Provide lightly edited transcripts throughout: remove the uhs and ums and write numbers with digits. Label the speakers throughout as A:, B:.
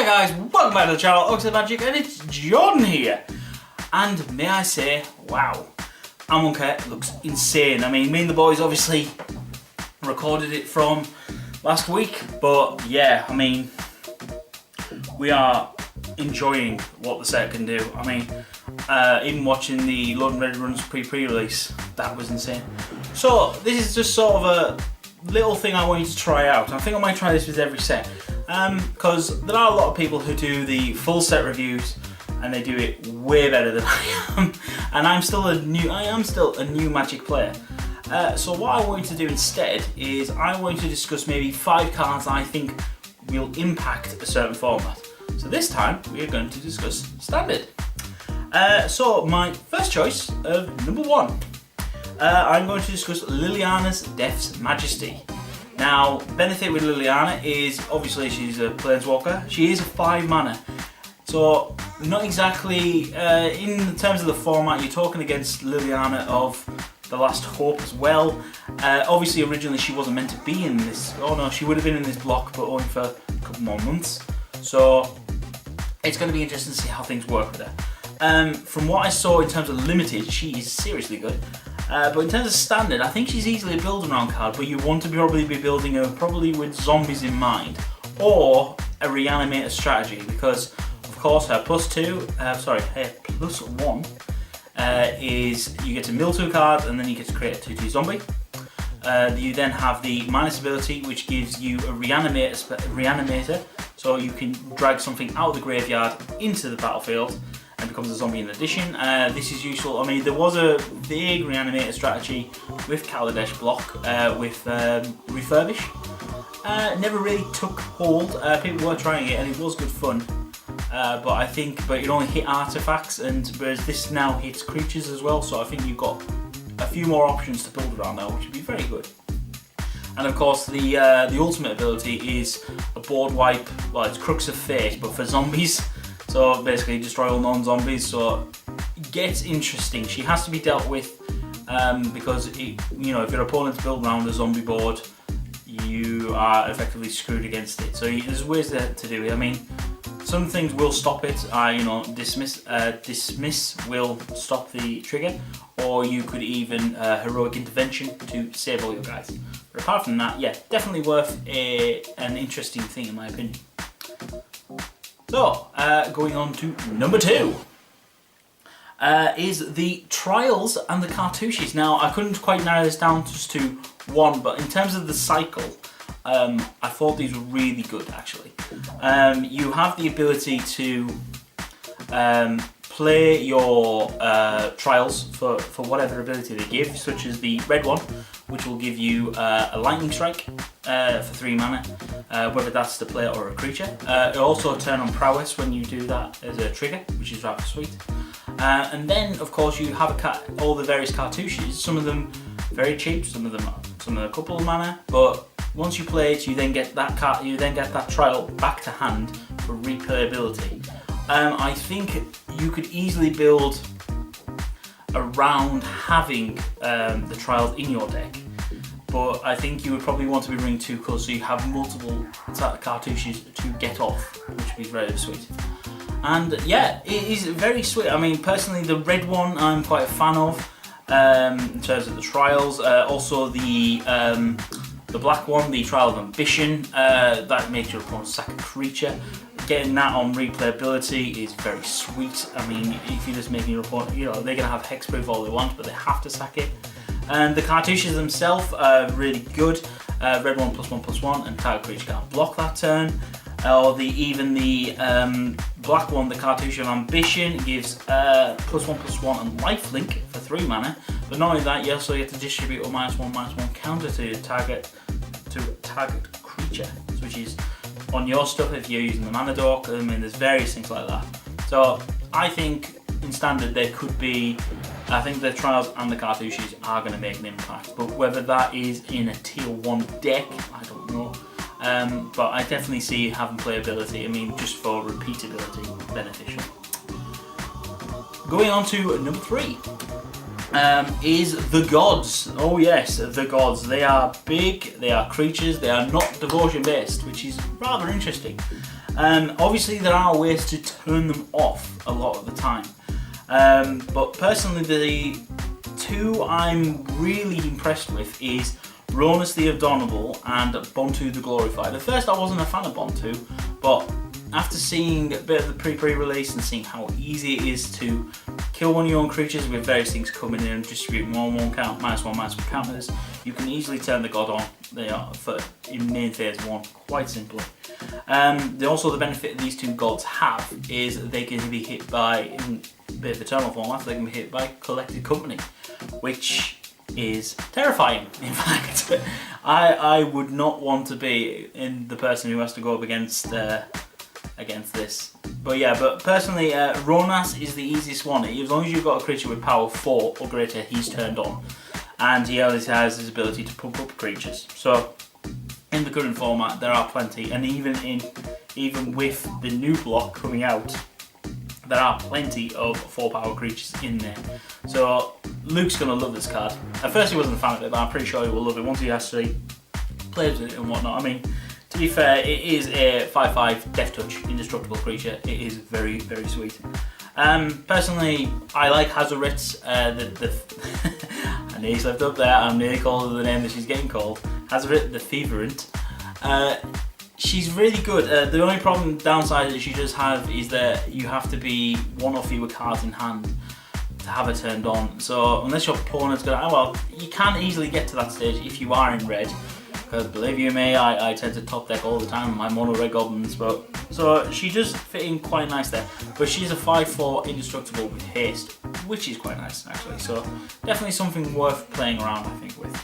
A: Hi guys, welcome back to the channel, Amonkhet Magic, and it's John here. And may I say, wow, Amonkhet looks insane. I mean, me and the boys obviously recorded it from last week, but yeah, I mean, we are enjoying what the set can do. I mean, even watching the Lord and Red Runs pre-release, that was insane. So this is just sort of a little thing I want you to try out. I think I might try this with every set. Because there are a lot of people who do the full set reviews and they do it way better than I am, and I am still a new Magic player. So what I want you to do instead is I want you to discuss maybe 5 cards I think will impact a certain format. So this time we are going to discuss Standard. So my first choice of number 1, I'm going to discuss Liliana's Death's Majesty. Now, benefit with Liliana is obviously she's a planeswalker. She is a 5 mana, so not exactly in terms of the format. You're talking against Liliana of the Last Hope as well. Obviously, originally she wasn't meant to be in this. Oh no, she would have been in this block, but only for a couple more months. So it's going to be interesting to see how things work with her. From what I saw in terms of limited, she is seriously good. But in terms of standard, I think she's easily a build around card, but you want to probably be building her probably with zombies in mind, or a reanimator strategy, because of course her her +1 is you get to mill 2 cards and then you get to create a 2/2 zombie. You then have the minus ability, which gives you a reanimator, so you can drag something out of the graveyard into the battlefield and becomes a zombie in addition. This is useful. I mean, there was a vague reanimator strategy with Kaladesh block with Refurbish. Never really took hold. People were trying it and it was good fun. But it only hit artifacts, and whereas this now hits creatures as well, so I think you've got a few more options to build around now, which would be very good. And of course the ultimate ability is a board wipe. Well, it's Crux of Fate, but for zombies. So basically destroy all non-zombies, so it gets interesting. She has to be dealt with because if your opponent's built around a zombie board, you are effectively screwed against it. So there's ways to do it. I mean, some things will stop it. Dismiss will stop the trigger, or you could even heroic intervention to save all your guys. But apart from that, yeah, definitely worth an interesting thing in my opinion. So, going on to number 2 is the Trials and the Cartouches. Now, I couldn't quite narrow this down just to one, but in terms of the cycle, I thought these were really good actually. You have the ability to play your Trials for whatever ability they give, such as the red one, which will give you a Lightning Strike for 3 mana, whether that's the player or a creature. It'll also turn on Prowess when you do that as a trigger, which is rather sweet. And then, of course, you have all the various cartouches. Some of them very cheap, some of them a couple of mana. But once you play it, you then get that trial back to hand for replayability. I think you could easily build around having the trials in your deck, but I think you would probably want to be ring 2 colors so you have multiple cartouches to get off, which would be very sweet. And yeah, it is very sweet. I mean, personally, the red one I'm quite a fan of in terms of the trials. Also the black one, the Trial of Ambition, that makes your opponent sack a creature. Getting that on replayability is very sweet. I mean, if you're just making your opponent, they're gonna have hexproof all they want, but they have to sack it. And the cartouches themselves are really good. Red one +1/+1, and target creature can't block that turn. Or even the black one, the Cartouche of Ambition, gives +1/+1 and lifelink for 3 mana. But not only that, you also get to distribute a -1/-1 counter to target creature, which is on your stuff if you're using the mana dork. I mean, there's various things like that. So I think in standard there could be, I think the Trials and the Cartouches are going to make an impact, but whether that is in a tier 1 deck, I don't know. But I definitely see having playability, I mean, just for repeatability, beneficial. Going on to number 3 is the Gods. Oh yes, the Gods. They are big, they are creatures, they are not devotion based, which is rather interesting. Obviously there are ways to turn them off a lot of the time, but personally the two I'm really impressed with is Ronus the Abominable and Bontu the Glorified. At first I wasn't a fan of Bontu, but after seeing a bit of the pre-release and seeing how easy it is to kill one of your own creatures with various things coming in and distributing 1/1 count, -1/-1 counters, you can easily turn the god on. They are in main phase 1, quite simply. Also the benefit these two gods have is they can be hit by, in a bit of eternal format, they can be hit by Collected Company, which is terrifying. In fact, I would not want to be in the person who has to go up against this. But personally, Ronas is the easiest one. As long as you've got a creature with power 4 or greater, he's turned on, and he always has his ability to pump up creatures. So in the current format, there are plenty, and even with the new block coming out, there are plenty of 4-power creatures in there. So Luke's gonna love this card. At first he wasn't a fan of it, but I'm pretty sure he will love it once he actually plays with it and whatnot. I mean, to be fair, it is a 5/5 Death Touch indestructible creature. It is very, very sweet. Personally, I like Hazoret's, I nearly slipped up there, I'm nearly called her the name that she's getting called. Hazoret the Feverant. She's really good. The only downside that she does have is that you have to be one or fewer cards in hand to have her turned on. So unless your opponent's gonna, you can easily get to that stage if you are in red. Because believe you me, I tend to top deck all the time with my mono red goblins, so she does fit in quite nice there. But she's a 5/4 indestructible with haste, which is quite nice actually. So definitely something worth playing around, I think, with.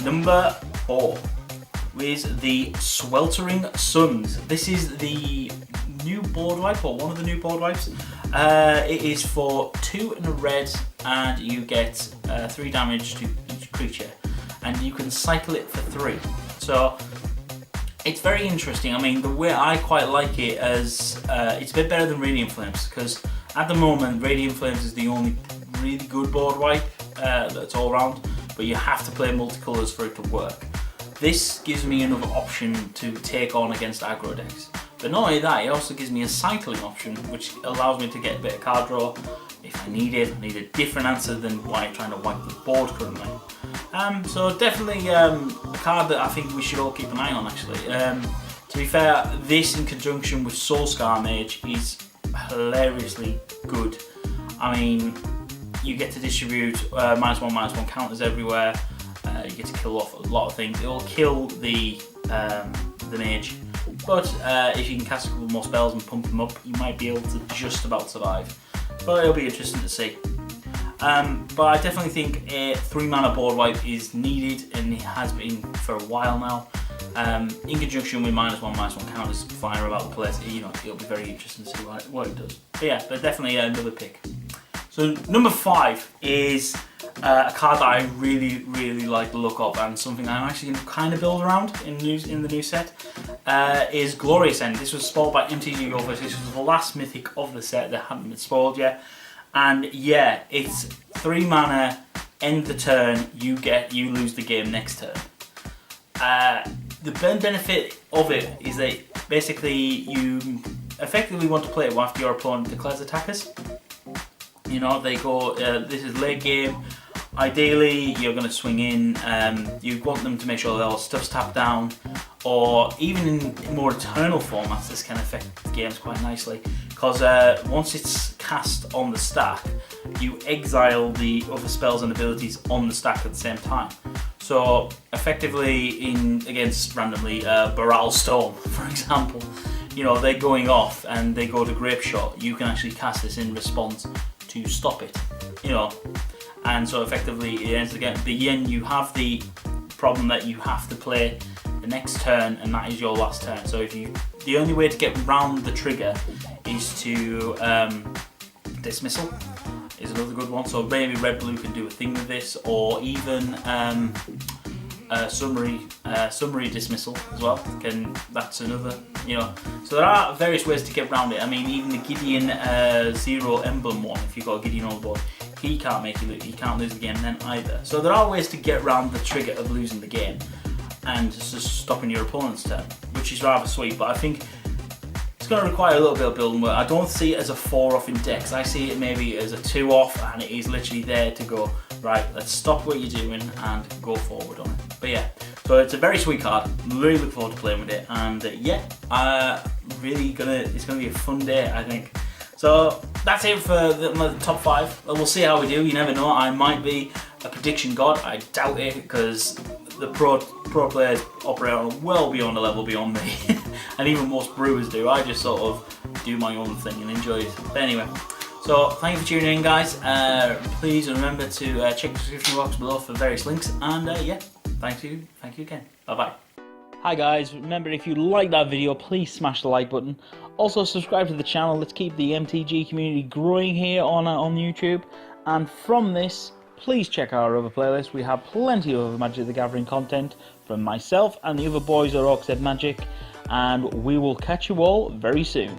A: Number 4 is the Sweltering Suns. This is the new board wipe, or one of the new board wipes. It is for 2 and a red, and you get 3 damage to each creature, and you can cycle it for 3. So it's very interesting. I mean, the way I quite like it as it's a bit better than Radiant Flames, because at the moment Radiant Flames is the only really good board wipe that's all around, but you have to play multicolours for it to work. This gives me another option to take on against aggro decks. But not only that, it also gives me a cycling option, which allows me to get a bit of card draw if I need it. I need a different answer than trying to wipe the board currently. So definitely a card that I think we should all keep an eye on, actually. To be fair, this in conjunction with Soulscar Mage is hilariously good. I mean, you get to distribute -1/-1 counters everywhere. You get to kill off a lot of things. It will kill the mage, but if you can cast a couple more spells and pump them up, you might be able to just about survive. But it'll be interesting to see. But I definitely think a 3-mana board wipe is needed, and it has been for a while now. In conjunction with -1/-1 counters flying about the place, it'll be very interesting to see what it does. But yeah, but definitely another pick. So number 5 is a card that I really, really like the look of, and something I'm actually going to kind of build around in the new set, is Glorious End. this was spoiled by MTG Go First. This was the last mythic of the set that hadn't been spoiled yet. And yeah, it's 3 mana, end the turn, you lose the game next turn. The benefit of it is that basically you effectively want to play it after your opponent declares attackers. They go, this is late game, ideally you're going to swing in, you want them to make sure that all stuff's tapped down, or even in more eternal formats this can affect the games quite nicely, because once it's cast on the stack, you exile the other spells and abilities on the stack at the same time. So effectively, against randomly Baral Storm, for example, they're going off and they go to Grape Shot, you can actually cast this in response to stop it, and so effectively it ends the game. But again, you have the problem that you have to play the next turn, and that is your last turn. So the only way to get round the trigger is to Dismissal is another good one. So maybe Red Blue can do a thing with this, or even summary dismissal as well. That's another, So there are various ways to get around it. I mean, even the Gideon 0 emblem one, if you've got a Gideon on the board, he can't lose the game then either. So there are ways to get around the trigger of losing the game and just stopping your opponent's turn, which is rather sweet, but I think it's going to require a little bit of building work. I don't see it as a 4 off in dex. I see it maybe as a 2 off, and it is literally there to go, right, let's stop what you're doing and go forward on it. But yeah, so it's a very sweet card. Really look forward to playing with it, and yeah, it's gonna be a fun day, I think. So that's it for the top 5. We'll see how we do. You never know. I might be a prediction god. I doubt it, because the pro players operate on well beyond a level beyond me, and even most brewers do. I just sort of do my own thing and enjoy it. But anyway, so thank you for tuning in, guys. Please remember to check the description box below for various links, and yeah, thank you again. Bye bye. Hi guys, remember, if you like that video, please smash the like button. Also subscribe to the channel. Let's keep the MTG community growing here on YouTube. And from this, please check out our other playlist. We have plenty of other Magic the Gathering content from myself and the other boys at Amonkhet Magic, and we will catch you all very soon.